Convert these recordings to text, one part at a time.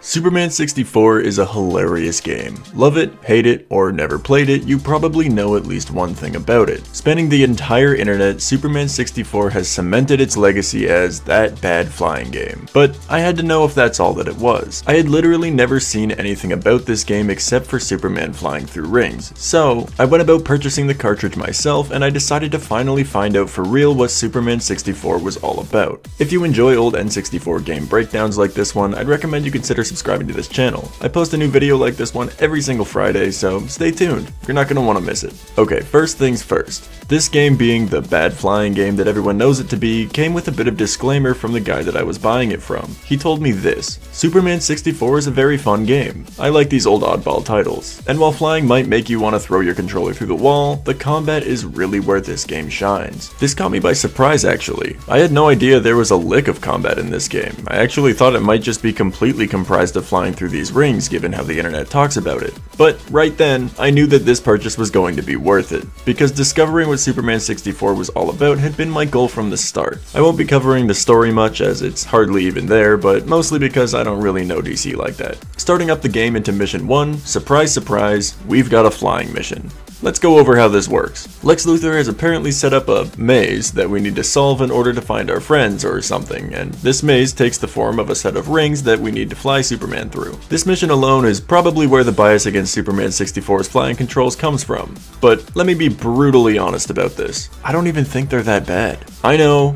Superman 64 is a hilarious game. Love it, hate it, or never played it, you probably know at least one thing about it. Spanning the entire internet, Superman 64 has cemented its legacy as that bad flying game. But I had to know if that's all that it was. I had literally never seen anything about this game except for Superman flying through rings. So I went about purchasing the cartridge myself, and I decided to finally find out for real what Superman 64 was all about. If you enjoy old N64 game breakdowns like this one, I'd recommend you consider subscribing to this channel. I post a new video like this one every single Friday, so stay tuned. You're not going to want to miss it. Okay, first things first. This game, being the bad flying game that everyone knows it to be, came with a bit of disclaimer from the guy that I was buying it from. He told me this: Superman 64 is a very fun game. I like these old oddball titles. And while flying might make you want to throw your controller through the wall, the combat is really where this game shines. This caught me by surprise actually. I had no idea there was a lick of combat in this game. I actually thought it might just be completely comprised of flying through these rings given how the internet talks about it. But right then, I knew that this purchase was going to be worth it, because discovering what Superman 64 was all about had been my goal from the start. I won't be covering the story much as it's hardly even there, but mostly because I don't really know DC like that. Starting up the game into mission 1, surprise surprise, we've got a flying mission. Let's go over how this works. Lex Luthor has apparently set up a maze that we need to solve in order to find our friends or something, and this maze takes the form of a set of rings that we need to fly Superman through. This mission alone is probably where the bias against Superman 64's flying controls comes from, but let me be brutally honest about this. I don't even think they're that bad. I know.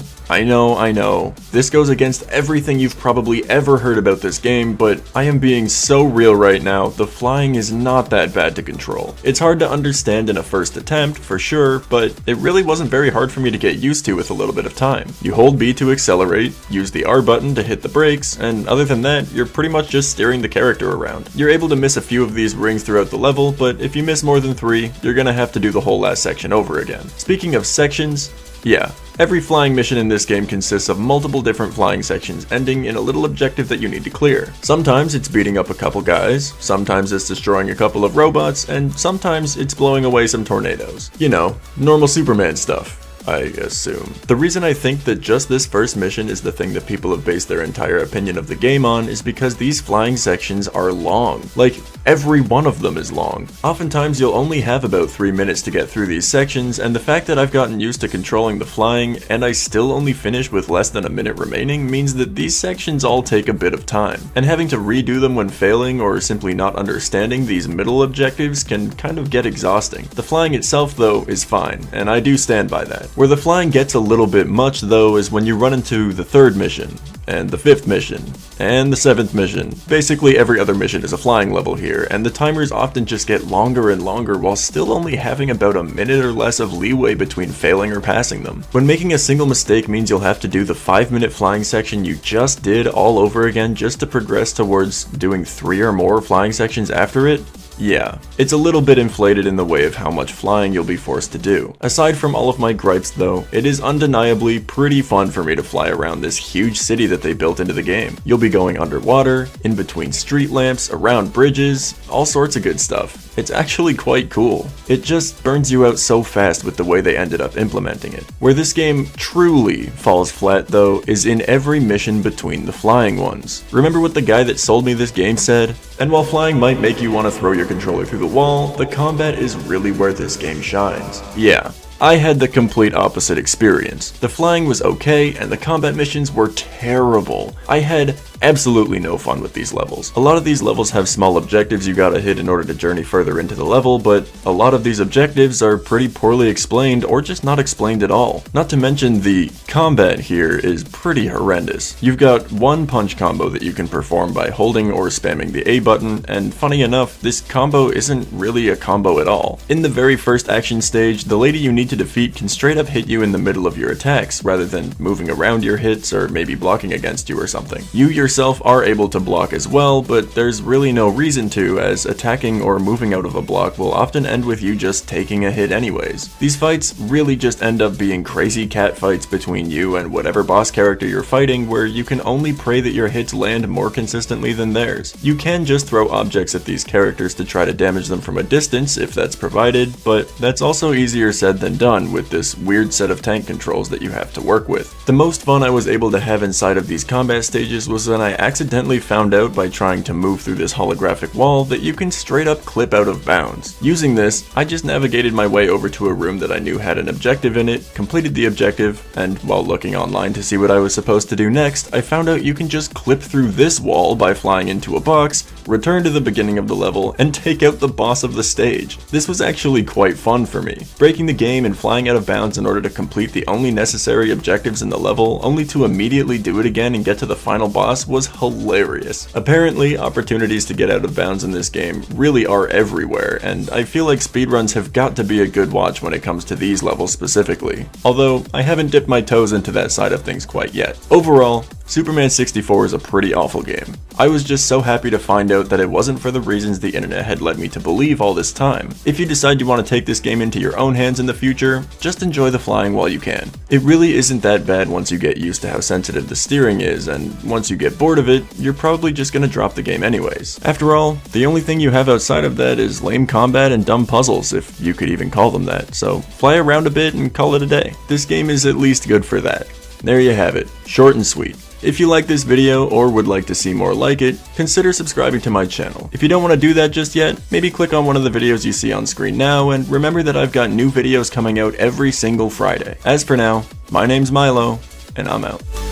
This goes against everything you've probably ever heard about this game, but I am being so real right now, the flying is not that bad to control. It's hard to understand in a first attempt, for sure, but it really wasn't very hard for me to get used to with a little bit of time. You hold B to accelerate, use the R button to hit the brakes, and other than that, you're pretty much just steering the character around. You're able to miss a few of these rings throughout the level, but if you miss more than 3, you're gonna have to do the whole last section over again. Speaking of sections, yeah, every flying mission in this game consists of multiple different flying sections ending in a little objective that you need to clear. Sometimes it's beating up a couple guys, sometimes it's destroying a couple of robots, and sometimes it's blowing away some tornadoes. You know, normal Superman stuff, I assume. The reason I think that just this first mission is the thing that people have based their entire opinion of the game on is because these flying sections are long. Like, every one of them is long. Oftentimes you'll only have about 3 minutes to get through these sections, and the fact that I've gotten used to controlling the flying and I still only finish with less than a minute remaining means that these sections all take a bit of time, and having to redo them when failing or simply not understanding these middle objectives can kind of get exhausting. The flying itself though is fine, and I do stand by that. Where the flying gets a little bit much though is when you run into the 3rd mission, and the 5th mission, and the 7th mission. Basically every other mission is a flying level here, and the timers often just get longer and longer while still only having about a minute or less of leeway between failing or passing them. When making a single mistake means you'll have to do the 5-minute flying section you just did all over again just to progress towards doing 3 or more flying sections after it, yeah, it's a little bit inflated in the way of how much flying you'll be forced to do. Aside from all of my gripes though, it is undeniably pretty fun for me to fly around this huge city that they built into the game. You'll be going underwater, in between street lamps, around bridges, all sorts of good stuff. It's actually quite cool. It just burns you out so fast with the way they ended up implementing it. Where this game truly falls flat though is in every mission between the flying ones. Remember what the guy that sold me this game said? And while flying might make you want to throw your controller through the wall, the combat is really where this game shines. Yeah, I had the complete opposite experience. The flying was okay, and the combat missions were terrible. I had absolutely no fun with these levels. A lot of these levels have small objectives you gotta hit in order to journey further into the level, but a lot of these objectives are pretty poorly explained or just not explained at all. Not to mention the combat here is pretty horrendous. You've got one punch combo that you can perform by holding or spamming the A button, and funny enough, this combo isn't really a combo at all. In the very first action stage, the lady you need to defeat can straight up hit you in the middle of your attacks rather than moving around your hits or maybe blocking against you or something. You yourself are able to block as well, but there's really no reason to, as attacking or moving out of a block will often end with you just taking a hit anyways. These fights really just end up being crazy cat fights between you and whatever boss character you're fighting, where you can only pray that your hits land more consistently than theirs. You can just throw objects at these characters to try to damage them from a distance if that's provided, but that's also easier said than done with this weird set of tank controls that you have to work with. The most fun I was able to have inside of these combat stages was when when I accidentally found out by trying to move through this holographic wall that you can straight up clip out of bounds. Using this, I just navigated my way over to a room that I knew had an objective in it, completed the objective, and while looking online to see what I was supposed to do next, I found out you can just clip through this wall by flying into a box, return to the beginning of the level, and take out the boss of the stage. This was actually quite fun for me. Breaking the game and flying out of bounds in order to complete the only necessary objectives in the level, only to immediately do it again and get to the final boss, was hilarious. Apparently, opportunities to get out of bounds in this game really are everywhere, and I feel like speedruns have got to be a good watch when it comes to these levels specifically. Although, I haven't dipped my toes into that side of things quite yet. Overall, Superman 64 is a pretty awful game. I was just so happy to find out that it wasn't for the reasons the internet had led me to believe all this time. If you decide you want to take this game into your own hands in the future, just enjoy the flying while you can. It really isn't that bad once you get used to how sensitive the steering is, and once you get bored of it, you're probably just gonna drop the game anyways. After all, the only thing you have outside of that is lame combat and dumb puzzles, if you could even call them that, so fly around a bit and call it a day. This game is at least good for that. There you have it, short and sweet. If you like this video or would like to see more like it, consider subscribing to my channel. If you don't want to do that just yet, maybe click on one of the videos you see on screen now, and remember that I've got new videos coming out every single Friday. As for now, my name's Myloe, and I'm out.